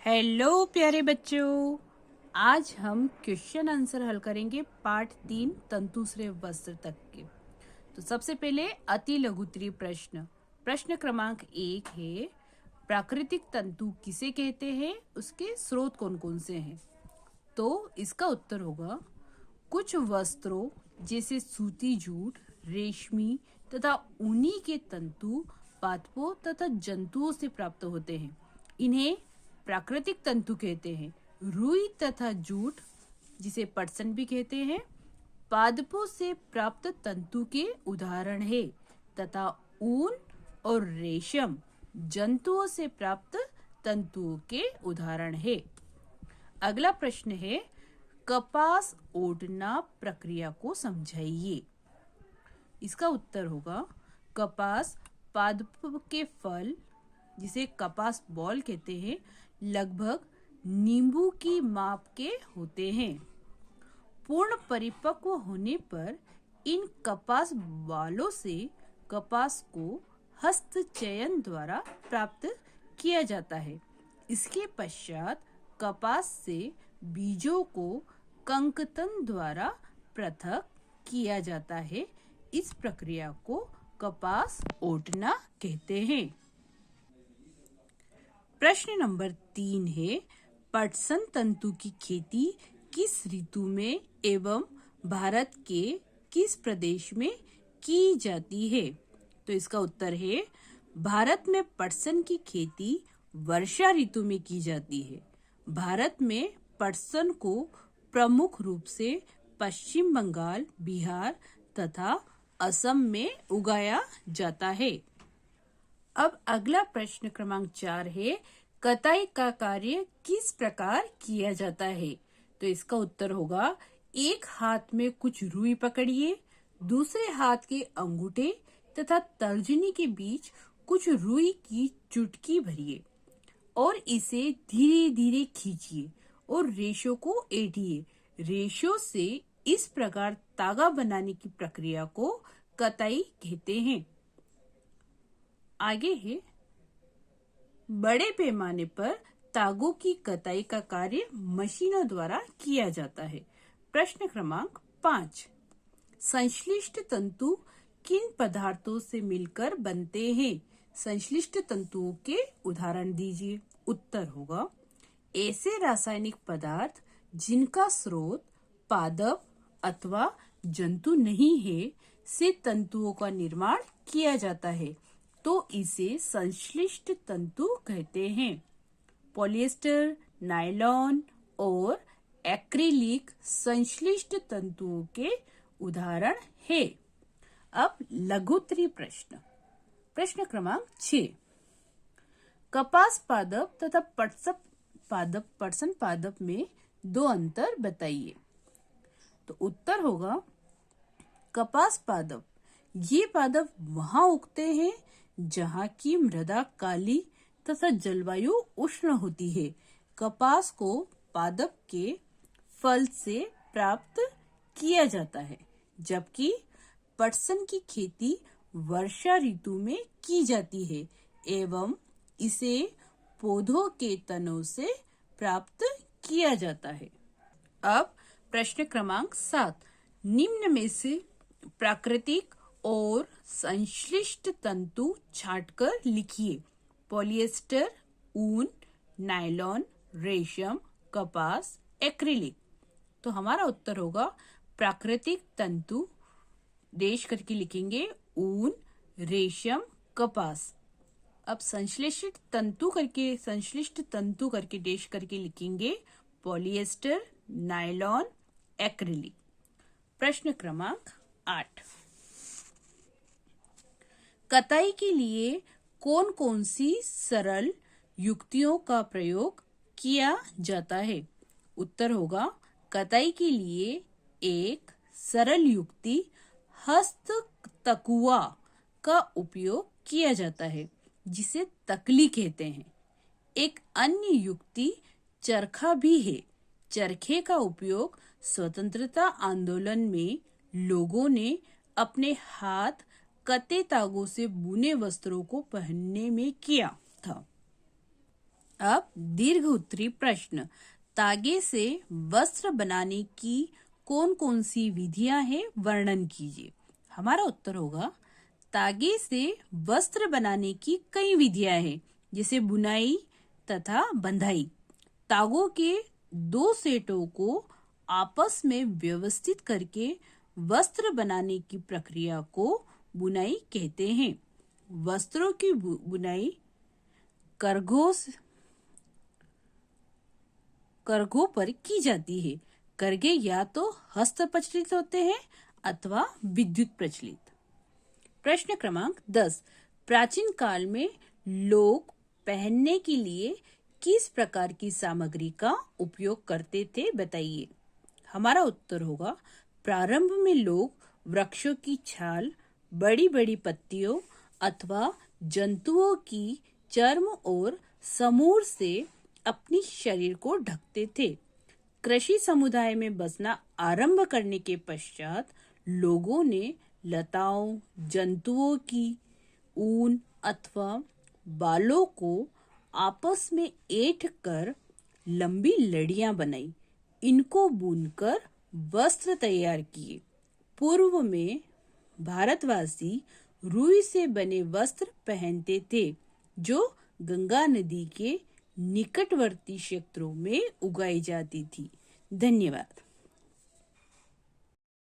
Hello प्यारे बच्चों। आज हम क्वेश्चन आंसर हल करेंगे पार्ट 3 तंतुश्रे वस्त्र तक के। तो सबसे पहले अति लघुत्तरीय प्रश्न। प्रश्न क्रमांक 1 है, प्राकृतिक तंतु किसे कहते हैं, उसके स्रोत कौन कौन से हैं। तो इसका उत्तर होगा, कुछ वस्त्रों जैसे सूती जूट, रेशमी तथा ऊनी के तंतु पादपों तथा जंतुओं से प्राप्त होते हैं। इन्हें प्राकृतिक तंतु कहते हैं। रुई तथा जूट, जिसे पटसन भी कहते हैं, पादपों से प्राप्त तंतु के उदाहरण है तथा ऊन और रेशम जंतुओं से प्राप्त तंतुओं के उदाहरण है। अगला प्रश्न है, कपास ओढ़ना प्रक्रिया को समझाइए। इसका उत्तर होगा, कपास पादप के फल, जिसे कपास बॉल कहते हैं, लगभग नींबू की माप के होते हैं। पूर्ण परिपक्व होने पर इन कपास बालों से कपास को हस्तचयन द्वारा प्राप्त किया जाता है। इसके पश्चात कपास से बीजों को कंकतन द्वारा पृथक किया जाता है। इस प्रक्रिया को कपास ओढ़ना कहते हैं। प्रश्न नंबर 3 है, पटसन तंतु की खेती किस ऋतु में एवं भारत के किस प्रदेश में की जाती है। तो इसका उत्तर है, भारत में पटसन की खेती वर्षा ऋतु में की जाती है। भारत में पटसन को प्रमुख रूप से पश्चिम बंगाल, बिहार तथा असम में उगाया जाता है। अब अगला प्रश्न क्रमांक 4 है, कताई का कार्य किस प्रकार किया जाता है। तो इसका उत्तर होगा, एक हाथ में कुछ रुई पकड़िए, दूसरे हाथ के अंगूठे तथा तर्जनी के बीच कुछ रुई की चुटकी भरिए और इसे धीरे धीरे खींचिए और रेशों को ऐंठिए। रेशों से इस प्रकार तागा बनाने की प्रक्रिया को कताई कहते हैं। आगे है, बड़े पैमाने पर तागों की कताई का कार्य मशीनों द्वारा किया जाता है। प्रश्न क्रमांक 5, संश्लिष्ट तंतु किन पदार्थों से मिलकर बनते हैं। संश्लिष्ट तंतुओं के उदाहरण दीजिए। उत्तर होगा, ऐसे रासायनिक पदार्थ जिनका स्रोत पादप अथवा जंतु नहीं है से तंतुओं का निर्माण किया जाता है, तो इसे संश्लिष्ट तंतु कहते हैं। पॉलिएस्टर, नायलॉन और एक्रिलिक संश्लिष्ट तंतुओं के उदाहरण है। अब लघुत्तरीय प्रश्न। प्रश्न क्रमांक 6, कपास पादप तथा पटसन पादप में दो अंतर बताइए। तो उत्तर होगा, कपास पादप, ये पादप वहां उगते हैं जहां की मृदा काली तथा जलवायु उष्ण होती है। कपास को पादप के फल से प्राप्त किया जाता है, जबकि पटसन की खेती वर्षा ऋतु में की जाती है एवं इसे पौधों के तनों से प्राप्त किया जाता है। अब प्रश्न क्रमांक 7, निम्न में से प्राकृतिक और संश्लिष्ट तंतु छांटकर लिखिए। पॉलिएस्टर, ऊन, नायलॉन, रेशम, कपास, एक्रिलिक। तो हमारा उत्तर होगा, प्राकृतिक तंतु डैश करके लिखेंगे, ऊन, रेशम, कपास। अब संश्लिष्ट तंतु करके डैश करके लिखेंगे, पॉलिएस्टर, नायलॉन, एक्रिलिक। प्रश्न क्रमांक 8, कताई के लिए कौन कौन सी सरल युक्तियों का प्रयोग किया जाता है। उत्तर होगा, कताई के लिए एक सरल युक्ति हस्त तकुआ का उपयोग किया जाता है, जिसे तकली कहते हैं। एक अन्य युक्ति चरखा भी है। चरखे का उपयोग स्वतंत्रता आंदोलन में लोगों ने अपने हाथ कते तागों से बुने वस्त्रों को पहनने में किया था। अब दीर्घ उत्तरी प्रश्न। तागे से वस्त्र बनाने की कौन कौन सी विधियां हैं, वर्णन कीजिए। हमारा उत्तर होगा तागे से वस्त्र बनाने की कई विधियां हैं, जैसे बुनाई तथा बंधाई। तागों के दो सेटों को आपस में व्यवस्थित करके वस्त्र बनाने की प्रक्रिया को बुनाई कहते हैं। वस्त्रों की बुनाई करघों पर की जाती है। करघे या तो हस्त प्रचलित होते हैं अथवा विद्युत प्रचलित। प्रश्न क्रमांक 10। प्राचीन काल में लोग पहनने के लिए किस प्रकार की सामग्री का उपयोग करते थे, बताइए। हमारा उत्तर होगा प्रारंभ में लोग वृक्षों की छाल, बड़ी बड़ी पत्तियों अथवा जंतुओं की चर्म और समूर से अपनी शरीर को ढकते थे। कृषि समुदाय में बसना आरंभ करने के पश्चात लोगों ने लताओं, जंतुओं की ऊन अथवा बालों को आपस में ऐंठ कर लंबी लड़ियां बनाई। इनको बुनकर वस्त्र तैयार किए। पूर्व में भारतवासी रुई से बने वस्त्र पहनते थे, जो गंगा नदी के निकटवर्ती क्षेत्रों में उगाई जाती थी। धन्यवाद।